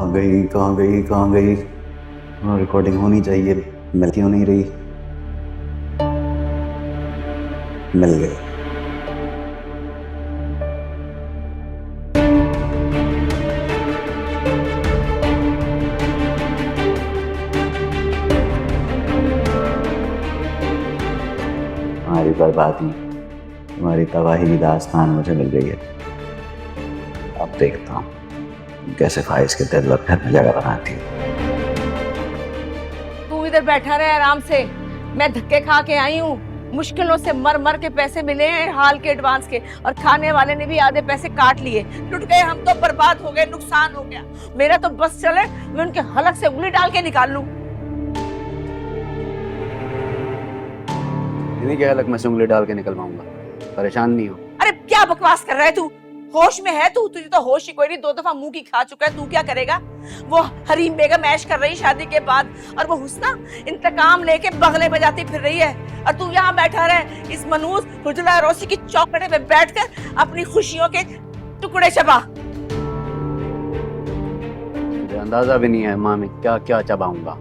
कहाँ गई कहाँ गई कहाँ गई? रिकॉर्डिंग होनी चाहिए, मिल क्यों नहीं रही? मिल गई। तुम्हारी बर्बादी, तुम्हारी तबाही की दास्तान मुझे मिल गई है। अब देखता हूँ कैसे फाइज के दिल और घर में जगह बनाती है। तू इधर बैठा रहे आराम से, मैं धक्के खा के आई हूँ। मुश्किलों से मर मर के पैसे मिले हैं हाल के एडवांस के, और खाने वाले ने भी आधे पैसे काट लिए। लुट गए हम तो, बर्बाद हो गए, नुकसान हो गया। मेरा तो बस चले मैं उनके हलक से उंगली डाल के निकाल लूं। इन्हीं के हलक में से उंगली डाल के निकलवाऊंगा, परेशान नहीं हो। अरे क्या बकवास कर रहा है तू? होश में है तू? तुझे तो होश ही कोई नहीं, 2 दफा मुंह की खा चुका है। तू क्या करेगा? वो हरीम बेगम ऐश कर रही शादी के बाद, और वो हुस्ना इंतकाम लेके बगले बजाती फिर रही है, और तू यहाँ बैठा रहे इस मनूस हुजला रोसी की चौखटे में बैठकर अपनी खुशियों के टुकड़े चबा। मुझे अंदाजा भी नहीं है माँ मैं क्या क्या चबाऊंगा।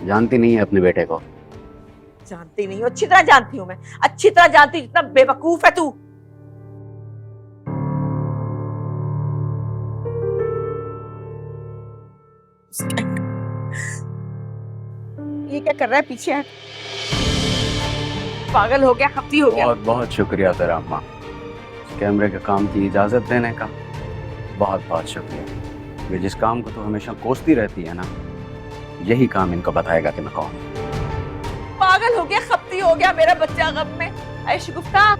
जानती नहीं है अपने बेटे को। जानती नहीं हो? अच्छी तरह जानती हूँ मैं, अच्छी तरह जानती हूँ। इतना बेवकूफ है तू। ये क्या कर रहा है पीछे? पागल हो गया, खपती हो गया। बहुत बहुत शुक्रिया तेरा अम्मा, कैमरे के काम की इजाजत देने का। बहुत बहुत शुक्रिया। ये जिस काम को तो हमेशा कोसती रहती है ना, यही काम इनको बताएगा कि मैं कौन हूं। पागल हो गया, खपती हो गया मेरा बच्चा गम में। ऐ शगुफ्ता,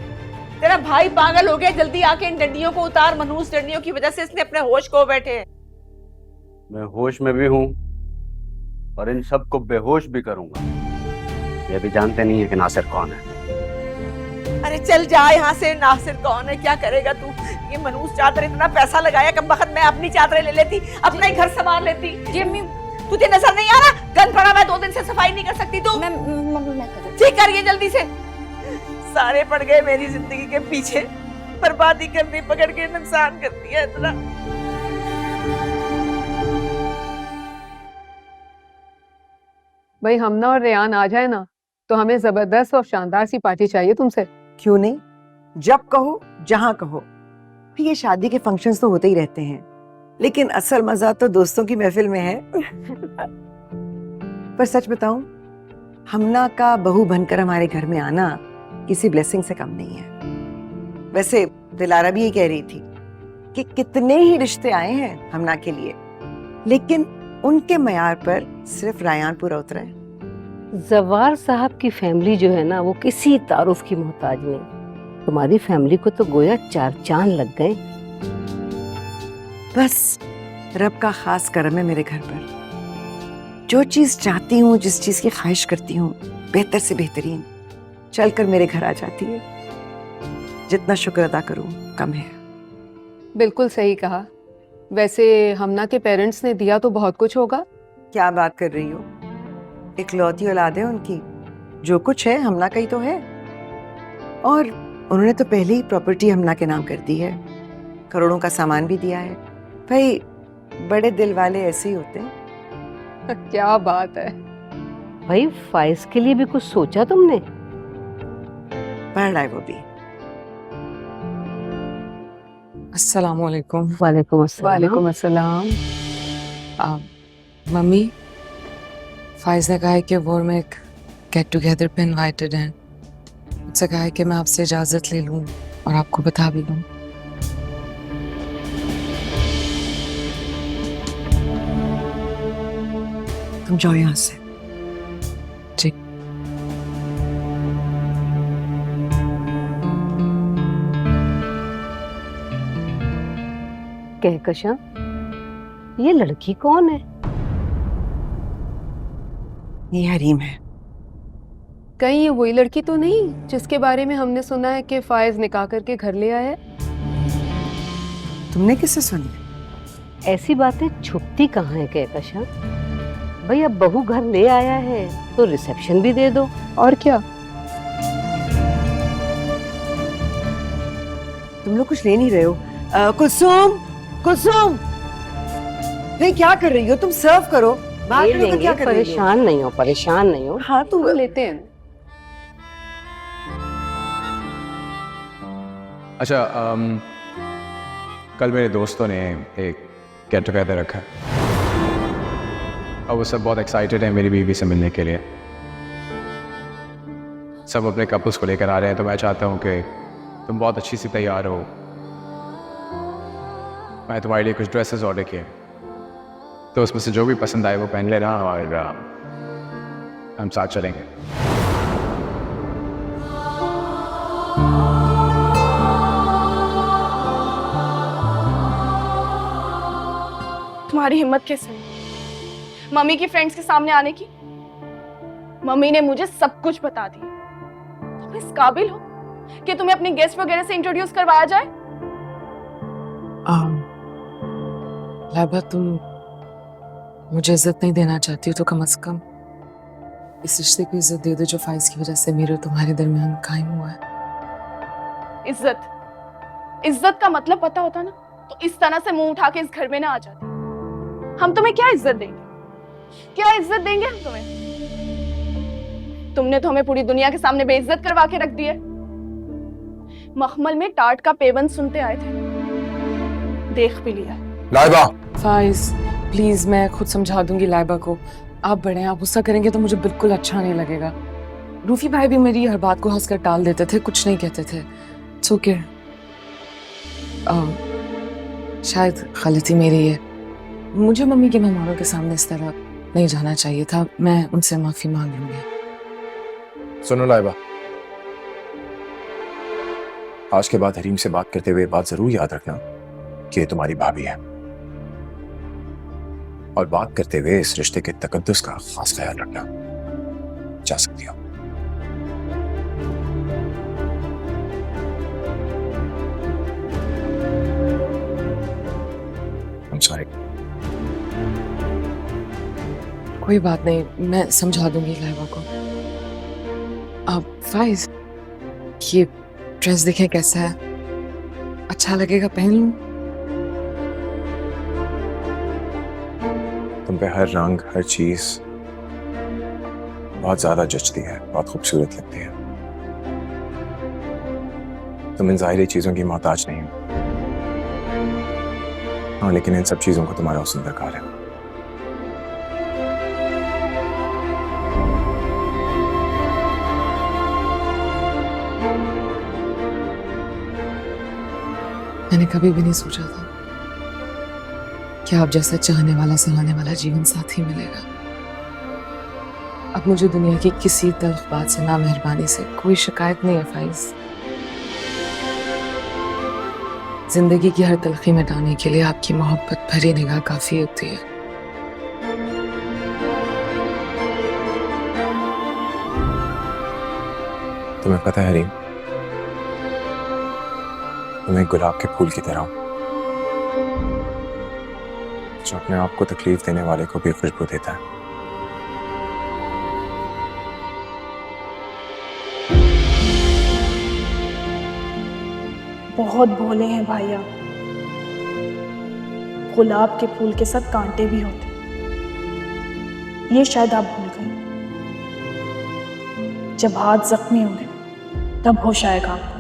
तेरा भाई पागल हो गया। जल्दी आके इन डंडियों को उतार। मनहूस डंडियों की वजह से इसने अपने होश खो बैठे हैं। मैं होश में भी हूँ और इन सबको बेहोश भी करूंगा। ये भी जानते नहीं है कि नासिर कौन है। अरे चल जा यहाँ से। नासिर कौन है? क्या करेगा तू? ये मनहूस चादर, इतना पैसा लगाया, कम वक्त मैं अपनी चादरें ले लेती, अपना ही घर संभाल लेती। ये तुझे नजर नहीं आ रहा? गंद पड़ा, मैं 2 दिन से सफाई नहीं कर सकती। तू ठीक करिए जल्दी से। सारे पड़ गए मेरी जिंदगी के पीछे, बर्बादी करनी पकड़ के नुकसान कर दिया इतना। भाई हमना और रेयान आ जाए ना, तो हमें जबरदस्त और शानदार सी पार्टी चाहिए तुमसे। क्यों नहीं, जब कहो जहां कहो। ये शादी के फंक्शंस तो होते ही रहते हैं, लेकिन असल मजा तो दोस्तों की महफिल में है। पर सच बताऊं, हमना का बहू बनकर हमारे घर में आना किसी ब्लेसिंग से कम नहीं है। वैसे दिलारा भी ये कह रही थी कि कितने ही रिश्ते आए हैं हमना के लिए, लेकिन उनके मयार पर सिर्फ रायान पूरा उतरा है। जवार साहब की फैमिली जो है ना, वो किसी तारुफ की मोहताज नहीं। तुम्हारी फैमिली को तो गोया 4 चांद लग गए। बस रब का खास करम है मेरे घर पर। जो चीज चाहती हूँ, जिस चीज की ख्वाहिश करती हूँ, बेहतर से बेहतरीन चलकर मेरे घर आ जाती है। जितना शुक्र अदा करूँ कम है। बिल्कुल सही कहा। वैसे हमना के पेरेंट्स ने दिया तो बहुत कुछ होगा। क्या बात कर रही हो? इकलौती औलाद है उनकी, जो कुछ है हमना का ही तो है। और उन्होंने तो पहले ही प्रॉपर्टी हमना के नाम कर दी है, करोड़ों का सामान भी दिया है। भाई बड़े दिल वाले ऐसे ही होते हैं। क्या बात है। भाई फाइज के लिए भी कुछ सोचा तुमने? पढ़ रहा है वो भी। अस्सलाम वालेकुम। वालेकुम अस्सलाम। वालेकुम अस्सलाम। मम्मी, फाइज ने कहा है कि वो में एक गेट टुगेदर पे इनवाइटेड हैं। मुझसे कहा है कि मैं आपसे इजाज़त ले लूँ और आपको बता भी दूँ। तुम जाओ यहाँ से। जी। कहकशां, ये लड़की कौन है? ये हरीम है। कहीं ये वही लड़की तो नहीं जिसके बारे में हमने सुना है कि फायज निकाह करके घर ले आया है? तुमने किससे सुनी? ऐसी बातें छुपती कहाँ है कहकशां? भाई अब बहू घर ले आया है तो रिसेप्शन भी दे दो। और क्या। तुम लोग कुछ ले नहीं रहे हो? कुलसुम, कुलसुम, नहीं क्या कर रही हो तुम? सर्व करो। बाहर ले खड़े होकर लेंगे, क्या कर रही हो? परेशान नहीं हो, परेशान नहीं हो। हाँ तू हम लेते हैं। अच्छा कल मेरे दोस्तों ने एक गेट टुगेदर रखा है और वो सब बहुत एक्साइटेड है मेरी बीवी से मिलने के लिए। सब अपने कपल्स को लेकर आ रहे हैं, तो मैं चाहता हूँ कि तुम बहुत अच्छी सी तैयार हो। मैं तुम्हारे लिए कुछ ड्रेसेस ऑर्डर किए, तो उसमें से जो भी पसंद आए वो पहन लेना और हम साथ चलेंगे। तुम्हारी हिम्मत कैसे हुई मम्मी की फ्रेंड्स के सामने आने की? मम्मी ने मुझे सब कुछ बता दिया। तुम इस काबिल हो कि तुम्हें अपने गेस्ट वगैरह से इंट्रोड्यूस करवाया जाए? लाइबा तुम मुझे इज्जत नहीं देना चाहती हो तो कम से कम इस रिश्ते को इज्जत दे दो जो फाइज की वजह से मेरे और तुम्हारे दरमियान कायम हुआ है। इज्जत? इज्जत का मतलब पता होता ना तो इस तरह से मुंह उठा के इस घर में ना आ जाती। हम तुम्हें क्या इज्जत देंगे? क्या इज्जत देंगे हम तुम्हें? तुमने तो हमें पूरी दुनिया के सामने बेइज्जत करवा के रख दी है। मखमल में टाट का पेवंद सुनते आए थे, देख भी लिया। लाइबा फाइज प्लीज, मैं खुद समझा दूंगी लाइबा को। आप बड़े हैं, आप गुस्सा करेंगे तो मुझे बिल्कुल अच्छा नहीं लगेगा। रूफी भाई भी मेरी हर बात को हंसकर टाल देते थे, कुछ नहीं कहते थे। It's okay. शायद गलती मेरी है, मुझे मम्मी के मेहमानों के सामने इस तरह नहीं जाना चाहिए था। मैं उनसे माफी मांग लूंगी। सुनो लाइबा, आज के बाद हरीम से बात करते हुए बात जरूर याद रखना कि ये तुम्हारी भाभी है, और बात करते हुए इस रिश्ते के तकद्दुस का खास ख्याल रखना। जा सकती हो। I'm sorry. कोई बात नहीं, मैं समझा दूंगी लाइबा को। अब फाइज, ये ड्रेस देखें कैसा है, अच्छा लगेगा, पहन लूं? तुम पे हर रंग हर चीज बहुत ज्यादा जचती है, बहुत खूबसूरत लगती है। तुम इन ज़ाहिरी चीजों की मोहताज नहीं हो। हाँ, लेकिन इन सब चीजों को तुम्हारा हुस्न दरकार है। मैंने कभी भी नहीं सोचा था कि आप जैसा चाहने वाला सराहने वाला जीवन साथी मिलेगा। अब मुझे दुनिया की किसी तल्ख बात से, ना मेहरबानी से कोई शिकायत नहीं है फाइज। जिंदगी की हर तलखी मिटाने के लिए आपकी मोहब्बत भरी निगाह काफी होती है। तुम्हें पता है हरीम, तुम एक गुलाब के फूल की तरह हो, जो अपने आप को तकलीफ देने वाले को भी खुशबू देता है। बहुत भोले हैं भाई आप। गुलाब के फूल के साथ कांटे भी होते, ये शायद आप भूल गए। जब हाथ जख्मी होंगे तब होश आएगा आपको।